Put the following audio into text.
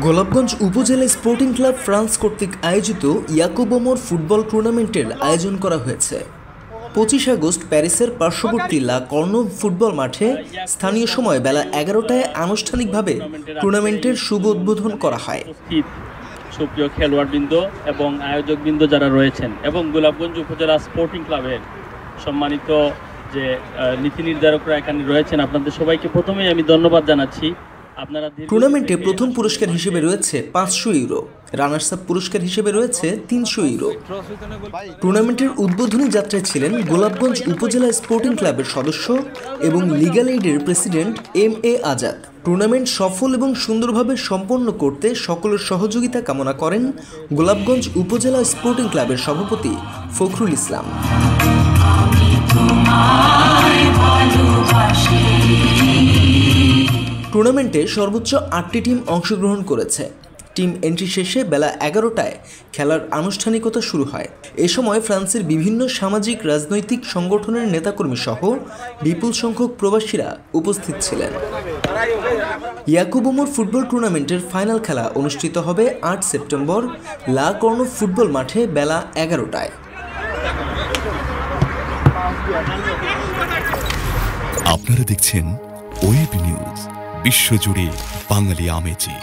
গোলাপগঞ্জ উপজেলা sporting club France কর্তৃক আয়োজিত ইয়াকুব ওমর ফুটবল টুর্নামেন্টের আয়োজন করা হয়েছে। 25 আগস্ট প্যারিসের পার্শ্ববর্তী লা কর্নভ ফুটবল মাঠে স্থানীয় সময় বেলা 11টায় আনুষ্ঠানিকভাবে টুর্নামেন্টের শুভ উদ্বোধন করা হয়। সুপ্রিয় খেলোয়াড়বৃন্দ এবং আয়োজকবৃন্দ যারা রয়েছেন এবং গোলাপগঞ্জ উপজেলা স্পোর্টিং ক্লাবের সম্মানিত যে নীতি নির্ধারকরা এখানে রয়েছেন, আপনাদের সবাইকে প্রথমেই আমি ধন্যবাদ জানাচ্ছি। টুর্নামেন্টে প্রথম পুরস্কার হিসেবে রয়েছে 500 ইউরো, রানার্স আপ পুরস্কার হিসেবে রয়েছে 300 ইউরো। টুর্নামেন্টের উদ্বোধনী যাত্রায় ছিলেন গোলাপগঞ্জ উপজেলা স্পোর্টিং ক্লাবের সদস্য এবং লিগ্যাল এইডের প্রেসিডেন্ট MA আজাদ। টুর্নামেন্ট সফল এবং সুন্দরভাবে সম্পন্ন করতে সকলের সহযোগিতা কামনা করেন গোলাপগঞ্জ উপজেলা স্পোর্টিং ক্লাবের সভাপতি ফখরুল ইসলাম। টুর্নামেন্টে সর্বোচ্চ 8টি টিম অংশগ্রহণ করেছে। টিম এন্ট্রি শেষে বেলা 11টায় খেলার আনুষ্ঠানিকতা শুরু হয়। এ সময় ফ্রান্সের বিভিন্ন সামাজিক রাজনৈতিক সংগঠনের নেতাকর্মী সহ বিপুল সংখ্যক প্রবাসীরা উপস্থিত ছিলেন। ইয়াকুব ওমর ফুটবল টুর্নামেন্টের ফাইনাল খেলা অনুষ্ঠিত হবে 8 সেপ্টেম্বর লা কর্নভ ফুটবল মাঠে বেলা 11টায়। আপনারা দেখছেন ওয়েব নিউজ, বিশ্বজুড়ে বাঙালি আমেজি।